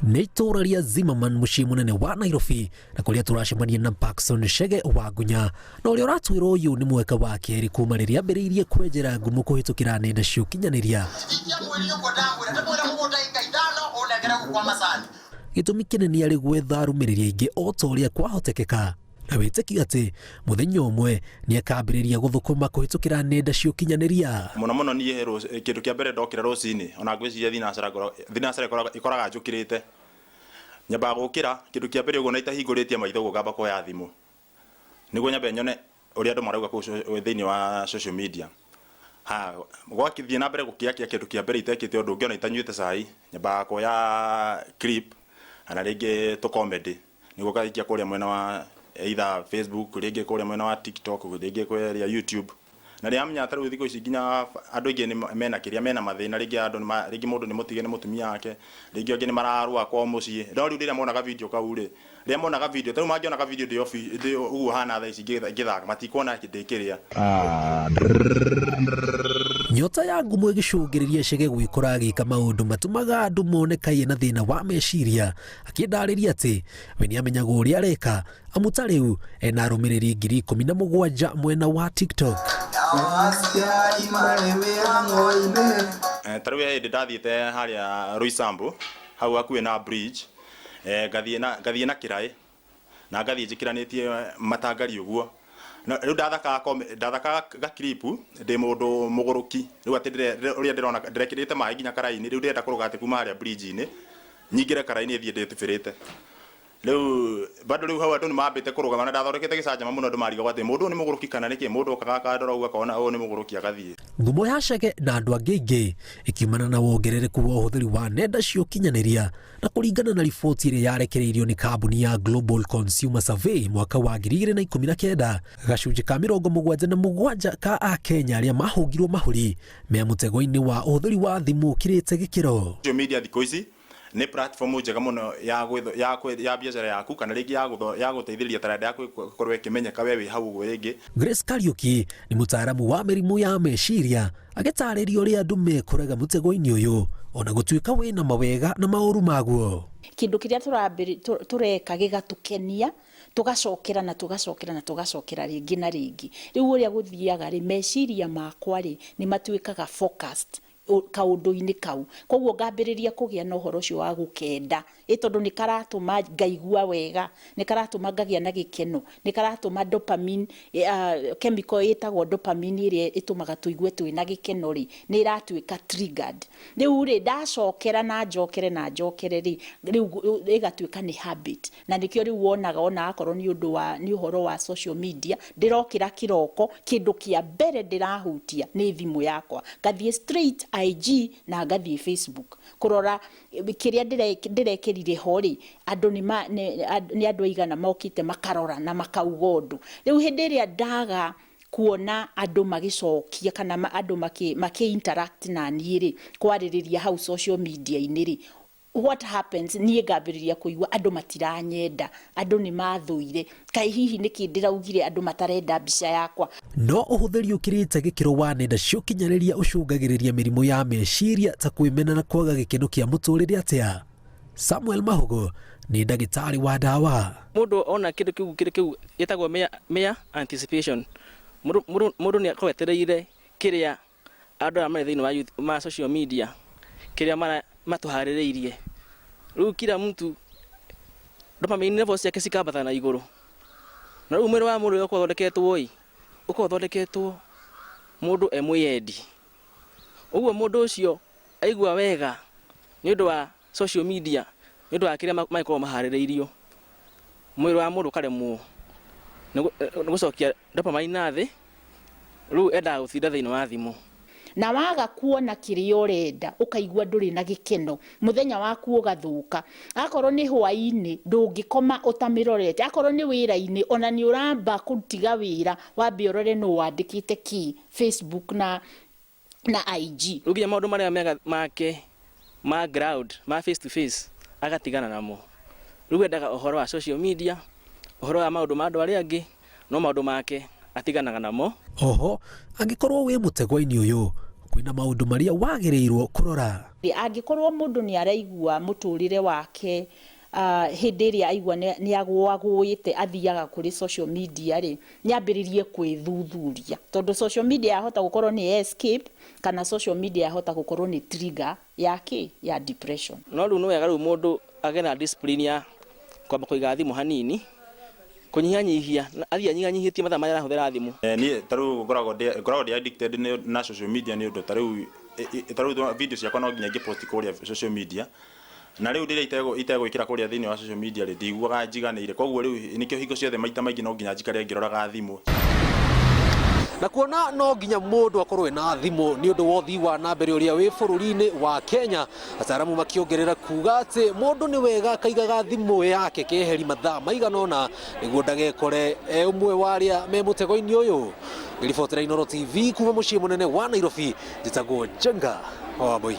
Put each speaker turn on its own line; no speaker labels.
nĩ itũũra rĩa Zimmerman mũciĩ mũnene wa Nairobi na kũrĩa tũracemania na Paxson Chege wa Ngunya na ũrĩa ũratwĩra ũyũ nĩ mweka wa kerĩ kuma rĩrĩa ambĩrĩirie kwenjera ngumo kũhĩtũkĩra nenda cia ũkinyanĩria. Gĩtũmi kĩnene arĩ gwetha arũmĩrĩri aingĩ o ta ũrĩa kwahotekeka na wĩtĩkia atĩ mũthenya ũmwe nĩ akambĩrĩria gũthũkũma kũhĩtũkĩra nenda cia ũkinyanĩria.
Mũno niĩ kĩndũ kĩa mbere ndokĩra rũcinĩ ona ngwĩciria thinacara ĩkoraga njũkĩrĩte nyambaga gũkĩra kĩndũ kĩa mbere ũguo na itahingũrĩtie maitho gũkamba kuoya thimũ nĩguo nyambe nyone ũrĩa andũ marauga thĩinĩ wa social media. Gwakĩthiĩ na mbere gũkĩakia kĩndũ kĩa mbere itekĩte ũndũ ũngĩ ona itanyuĩte cai nyambaga kuoya clip kana rĩngĩ tũ-comedy nĩguo gaikia kũrĩa mwena wa either Facebook, rĩngĩ kũrĩa mwena wa TikTok, rĩngĩ kũrĩa YouTube. Na rĩrĩa amenya tarĩu thikũ ici nginya andũ aingĩ mena kĩrĩa mena mathĩna rĩngĩ mũndũ nĩ mũtige nĩ mũtumia wake rĩngĩ angĩ nĩ mararũa kwa mũciĩ. No rĩu rĩrĩa monaga video kau rĩ rĩrĩa monaga video tarĩu mangĩonaga video ndĩ ũguo hana thaa ici ngĩthaka matikuona kĩndĩ kĩrĩa.
Nyota ya ngumo ĩgĩcũngĩrĩria Chege gwĩkora agĩka maũndũ matumaga andũ mone kaĩ na thĩna wa meciria akĩndarĩria atĩ we nĩ amenyaga ũrĩa areka amu ta rĩu ena arũmĩrĩri 17,000 mwena wa TikTok.
Tarĩu hĩndĩ ndathiĩte harĩa Roysambu hau hakuhĩ na bridge ngathiĩ na kĩraĩ na ngathiĩ njĩkĩranĩtie matangari ũguo. Rĩu ndathakaga gakiripu ndĩ mũndũ mũgũrũki rĩu atĩ ũrĩa ndĩrona ndĩrekĩrĩte maĩ nginya karaĩ-inĩ rĩu ndĩrenda kũrũga atĩ kuma harĩa bridge-inĩ nyingĩre karaĩ-inĩ thiĩ ndĩtubĩrĩte. Rĩu bado rĩu hau andũ nĩ mambĩte kũrũgama na ndathondekete gĩcanjama mũno andũ marigaga atĩ mũndũ nĩ mũgũrũki kana nĩkĩ mũndũ okaga akandora ũguo akona ũyũ nĩ mũgũrũki agathiĩ.
Ngumo ya Chege na andũ angĩ aingĩ ĩkiumana na wongerereku wa ũhũthĩri wa nenda cia ũkinyanĩria na kũringana na riboti ĩrĩa yarekereirio nĩ kambuni ya Global Consumer Survey mwaka wa 2019 gacunjĩ ka 77 ka Akenya arĩa mahũngirwo mahũri me mũtego-inĩ wa ũhũthĩri wa thimũ kĩrĩte gĩkĩro.
Social media thikũ ici nĩ platform njega mũno ya biacara yaku kana rĩngĩ ya gũteithĩrĩria taranda yaku gũkorwo ĩkĩmenyeka we wĩ hau ũguo rĩngĩ.
Grace Kariuki nĩ mũtaaramu wa mĩrimũ ya meciria agĩtarĩria ũrĩa andũ mekũraga mũtego-inĩ ũyũ ona gũtuĩka wĩna mawega na maũru maguo.
Kĩndũ kĩrĩa tũreka gĩgatũkenia tũgacokera na tũgacokera na tũgacokera rĩngĩ na rĩngĩ. Rĩu ũrĩa gũthiaga rĩ meciria makwa rĩ nĩ matuĩkaga focused kaũndũ-inĩ kau koguo ngambĩrĩria kũgĩa na ũhoro ũcio wa gũkenda tondũ nĩ karatũma ngaigua wega nĩ karatũma ngagĩa na gĩkeno nĩ karatũma dopamine chemical ĩtagwo dopamine ĩrĩa ĩtũmaga tũigue twĩna gĩkeno rĩ nĩ ĩratuĩka triggered. Rĩu rĩ ndacokera na njokere rĩ rĩu ĩgatuĩka nĩ habit na nĩkĩo rĩu wonaga ona akorwo nĩ ũhoro wa social media ndĩrokĩra kĩroko kĩndũ kĩa mbere ndĩrahutia nĩ thimũ yakwa ngathiĩ straight IG na ngathiĩ Facebook kurora kĩrĩa ndĩrekĩrire ho rĩ andũ nĩ andũ aigana mokĩte makarora na makauga ũndũ. Rĩu hĩndĩ ĩrĩa ndaga kuona andũ magĩcokia kana andũ interact na niĩ rĩ kwarĩrĩria hau social media-inĩ rĩ what happens niĩ ngambĩrĩria kũigua andũ matiranyenda andũ nĩ mathũire kaĩ hihi nĩkĩ ndĩraugire andũ matarenda mbica yakwa.
No ũhũthĩri ũkĩrĩte gĩkĩro wa nenda cia ũkinyanĩria ũcũngagĩrĩria mĩrimũ ya meciria ta kwĩmena na kwaga gĩkeno kĩa mũtũrĩre atĩa. Samuel Mahugo nĩ ndagĩtarĩ wa ndawa.
Mũndũ ona kĩndũ kĩu gĩtagwo mere anticipation mũndũ nĩ akoetereire kĩrĩa andũ marĩ thĩinĩ wa social media kĩrĩa matũharĩrĩirie. Rĩu kila mtu dopamine levels yake cikambatha na igũrũ na rĩu mwĩrĩ wa mũndũ ũkorwo thondeketwo mũndũ emwĩyendi ũguo mũndũ ũcio aigua wega nĩ ũndũ wa social media nĩ ũndũ wa kĩrĩa magĩkorwo maharĩrĩirio mwĩrĩ wa mũndũ ũkaremwo nĩ gũcokia dopamine nathĩ rĩu endaga gũtinda thĩinĩ wa thimũ.
Na waga kuona kĩrĩa ũrenda ũkaigua ndũrĩ na gĩkeno mũthenya waku ũgathũka. Akorwo nĩ hwaĩ-inĩ ndũngĩkoma ũtamĩrorete akorwo nĩ wĩra-inĩ ona nĩ ũramba kũtiga wĩra wambe ũrore nũ wandĩkĩte kĩ Facebook na IG.
Rĩu nginya maũndũ marĩa make ma ground ma face to face agatigana namo. Rĩu endaga ũhoro wa social media ũhoro wa maũndũ ma andũ arĩa angĩ no maũndũ make atiganaga namo.
Oho angĩkorwo wĩ mũtego-inĩ ũyũ kwina maundu maria wagiriirwo kurora.
Angikorwo mundu ni araigua muturire wake hindi iria aigua ni agwagwite athiaga kuri social media ri ni ambiririe kwithuthuria tondu social media yahota gukorwo ni escape kana social media yahota gukorwo ni trigger ya depression.
No riu no wega riu mundu agena discipline ya kwamba kuiga thimu hanini kunyihanyihia athia anyihanyihitie mathaa marĩa arahuthira thimu.
Ni taru ngoragwo ndi addicted na social media ni undu taru video ciakwa no nginya ngipost kuria social media na riu ndiria itegwikira kuria thiini wa social media ri ndiguaga njiganire koguo riu nikio hingo ciothe maita maingi no nginya njikare ngiroraga thimu.
Na kuona no nginya mundu akorwe na thimu ni undu wa uthii wa na mbere uria wi bururi-ini wa Kenya, ataramu makiongerera kuga ati mundu ni wega kaigaga thimu yake keheri mathaa maiganona niguo ndagekore umwe wa aria me mutego-ini uyu. Ribotera Inooro TV kuma mucii munene wa Nairobi, njitagwo Jenga Wambui.